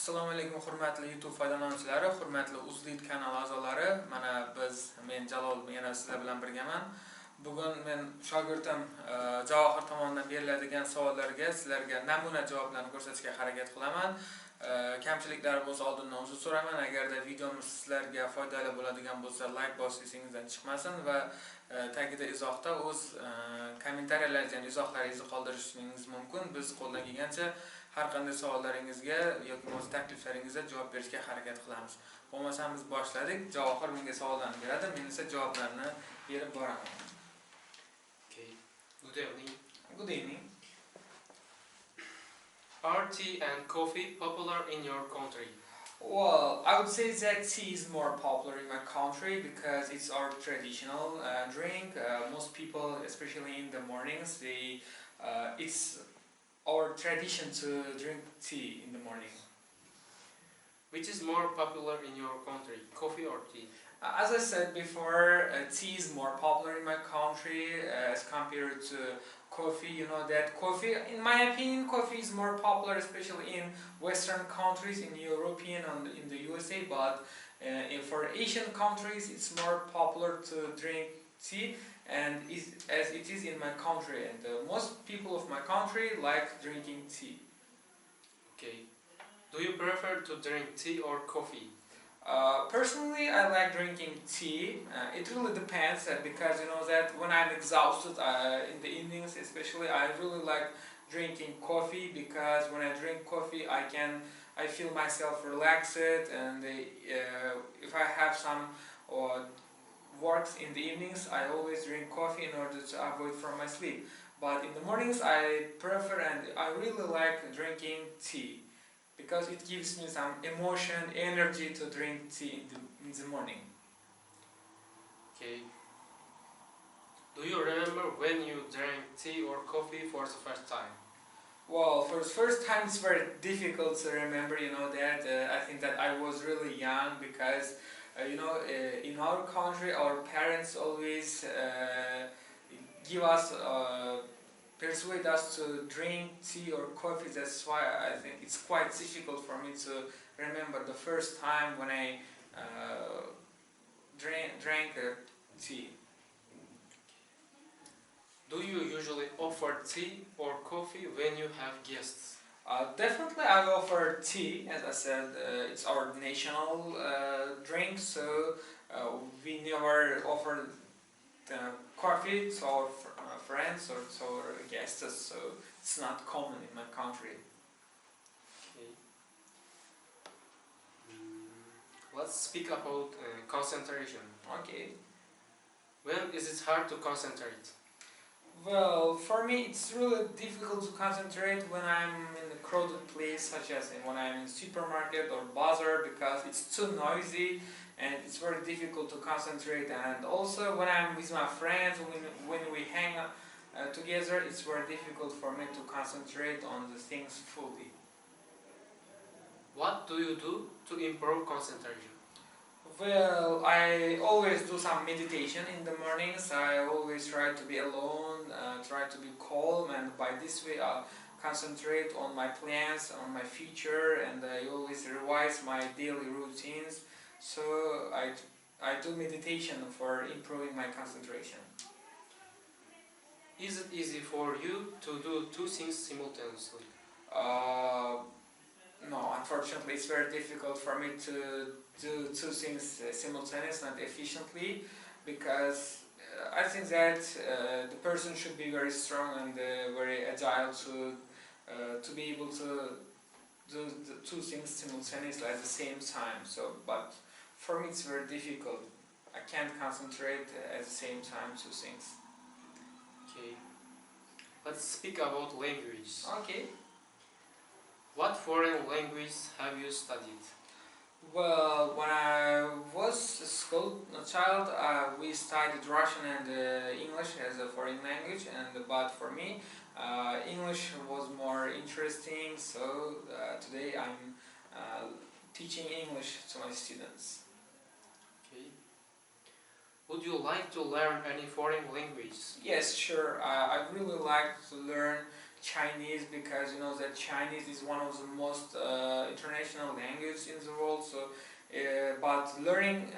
Assalomu alaykum hurmatli YouTube foydalanuvchilari, hurmatli Uzlit kanal a'zolari. Men Jalol yana sizlar bilan birgaman. Bugun men shogirdim Javohir tomonidan beriladigan savollarga sizlarga namuna javoblarni ko'rsatishga harakat qilaman. Kamchiliklar bo'lsa oldindan uzr so'raman. Agarda videomiz sizlarga foydali bo'ladigan bo'lsa, like bosish esingizdan chiqmasin va tagida izohda o'z kommentariyalarga izohlaringizni qoldirishingiz mumkin. Biz qo'ldan kelgancha har qanday savollaringizga yoki o'z takliflaringizga javob berishga harakat qilamiz. Bo'lmasa biz boshladik. Javohir menga savollarni beradi, men esa javoblarni berib boraman. Okay. Good evening. Good evening. Are tea and coffee popular in your country? Well, I would say that tea is more popular in my country because it's our traditional drink. Most people, especially in the mornings, it's our tradition to drink tea in the morning. Which is more popular in your country, coffee or tea? As I said before, tea is more popular in my country as compared to coffee. You know that coffee, in my opinion, coffee is more popular, especially in Western countries, in European and in the USA. But for Asian countries, it's more popular to drink tea, and as it is in my country. And most people of my country like drinking tea. Okay. Do you prefer to drink tea or coffee? Personally, I like drinking tea. It really depends because you know that when I'm exhausted in the evenings, especially, I really like drinking coffee because when I drink coffee, I feel myself relaxed, and if I have some works in the evenings, I always drink coffee in order to avoid from my sleep. But in the mornings, I prefer and I really like drinking tea, because it gives me some emotion, energy to drink tea in the morning. Okay. Do you remember when you drank tea or coffee for the first time? Well, for the first time it's very difficult to remember, you know that. I think that I was really young because, in our country our parents always give us persuade us to drink tea or coffee. That's why I think it's quite difficult for me to remember the first time when I drank tea. Do you usually offer tea or coffee when you have guests? Definitely I offer tea. As I said, it's our national drink, so we never offer coffee to our friends or to our guests, so it's not common in my country. Okay. Let's speak about concentration. Okay. When is it hard to concentrate? Well, for me it's really difficult to concentrate when I'm in a crowded place, such as when I'm in supermarket or bazaar, because it's too noisy and it's very difficult to concentrate. And also when I'm with my friends, when we hang together, it's very difficult for me to concentrate on the things fully. What do you do to improve concentration? Well, I always do some meditation in the mornings. I always try to be alone, try to be calm, and by this way I'll concentrate on my plans, on my future, and I always revise my daily routines. So I do meditation for improving my concentration. Is it easy for you to do two things simultaneously? No, unfortunately it's very difficult for me to do two things simultaneously and efficiently, because I think that the person should be very strong and very agile to be able to do the two things simultaneously at the same time. But for me it's very difficult. I can't concentrate at the same time two things. Okay. Let's speak about language. Okay. What foreign language have you studied? Well, when I was a child, we studied Russian and English as a foreign language, but for me, English was more interesting. So today I'm teaching English to my students. Okay. Would you like to learn any foreign language? Yes, sure. I really like to learn Chinese, because you know that Chinese is one of the most international languages in the world. So, but learning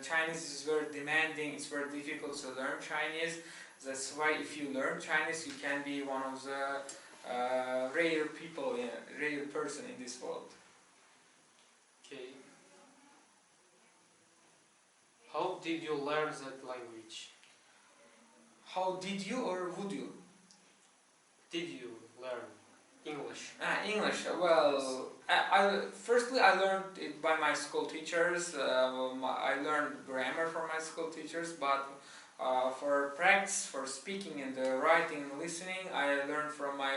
Chinese is very demanding. It's very difficult to learn Chinese. That's why if you learn Chinese, you can be one of the rare people, rare person in this world. Okay. How did you learn that language? How did you or would you? Did you learn English? English. Well, firstly I learned it by my school teachers. I learned grammar from my school teachers, but for practice, for speaking and writing and listening, I learned from my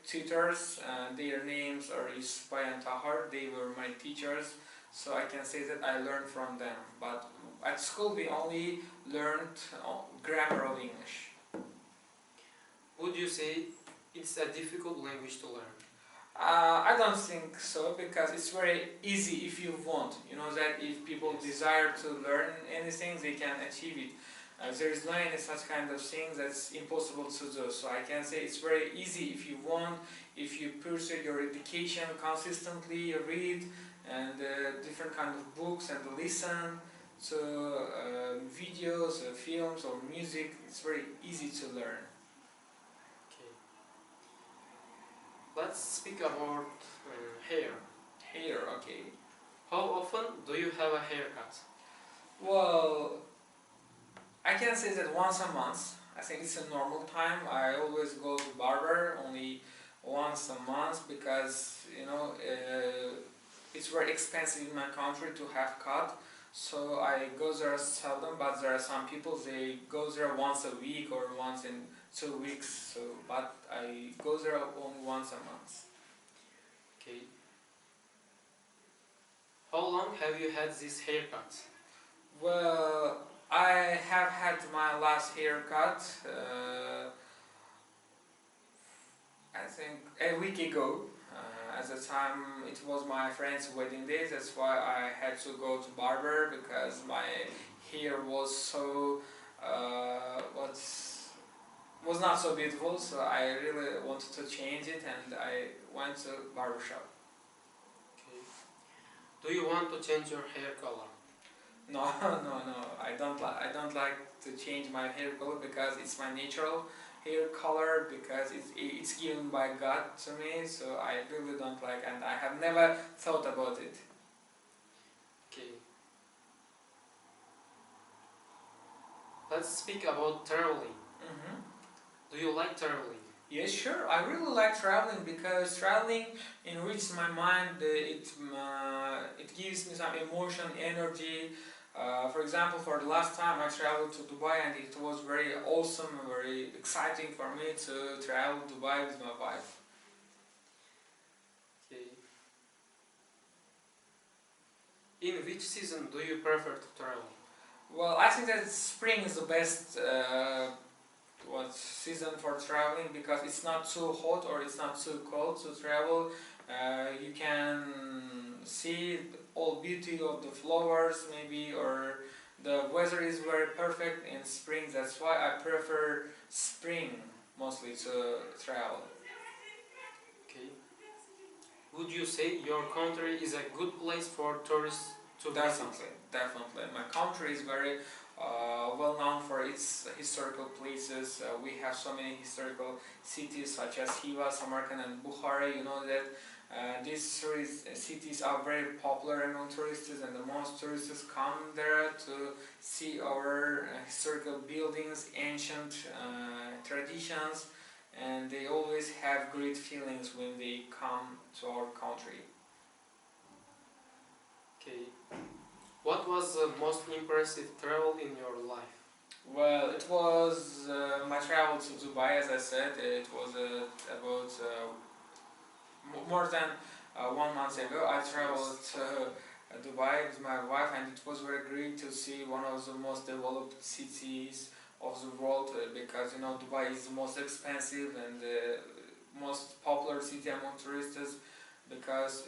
tutors. Their names are Yusuf and Tahar. They were my teachers, so I can say that I learned from them. But at school we only learned grammar of English. Would you say it's a difficult language to learn? I don't think so, because it's very easy if you want. You know that if people Yes. desire to learn anything, they can achieve it. There is no any such kind of thing that's impossible to do. So I can say it's very easy if you want, if you pursue your education consistently, read and different kind of books and listen to videos, films or music. It's very easy to learn. Okay. Let's speak about hair. Here, okay. How often do you have a haircut? Well, I can say that once a month. I think it's a normal time. I always go to barber only once a month, because you know it's very expensive in my country to have cut. So I go there seldom, but there are some people they go there once a week or once in 2 weeks. So, but I go there only once a month. Okay. How long have you had this haircut? Well, I have had my last haircut. I think a week ago. At the time, it was my friend's wedding day. That's why I had to go to barber, because my hair was so was not so beautiful. So I really wanted to change it, and I went to barber shop. Okay. Do you want to change your hair color? No, no. I don't like to change my hair color, because it's my natural hair color, because it's given by God to me. So I really don't like, and I have never thought about it. Okay. Let's speak about traveling. Hmm. Do you like traveling? Yes, sure. I really like traveling, because traveling enriches my mind. It gives me some emotion, energy. For example, for the last time I traveled to Dubai, and it was very awesome, very exciting for me to travel to Dubai with my wife. Okay. In which season do you prefer to travel? Well, I think that spring is the best season for traveling, because it's not too hot or it's not too cold to travel. You can see all beauty of the flowers maybe, or the weather is very perfect in spring. That's why I prefer spring mostly to travel. Okay. Would you say your country is a good place for tourists to visit? Definitely. My country is very well known for its historical places. We have so many historical cities such as Hiva, Samarkand and Bukhara. You know that these cities are very popular among tourists, and the most tourists come there to see our historical buildings, ancient traditions, and they always have great feelings when they come to our country. Okay. What was the most impressive travel in your life? Well, it was my travel to Dubai, as I said. It was about more than 1 month ago. I traveled to Dubai with my wife, and it was very great to see one of the most developed cities of the world, because you know Dubai is the most expensive and most popular city among tourists, because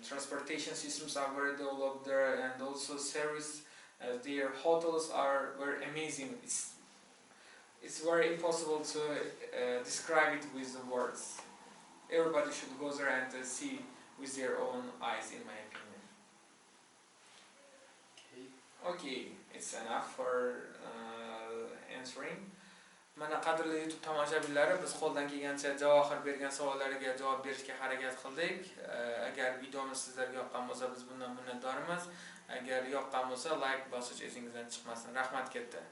transportation systems are very developed there, and also service. Their hotels are very amazing. it's very impossible to describe it with the words. Everybody should go there and see with their own eyes, in my opinion. Okay, it's enough for answering. Mana qadrli YouTube tomoshabinlari, biz qo'ldan kelgancha Javohir bergan savollariga javob berishga harakat qildik. Agar videomiz sizlarga yoqqan bo'lsa, biz bundan minnatdormiz. Agar yoqqan bo'lsa, like bosish esingizdan chiqmasin. Rahmat katta.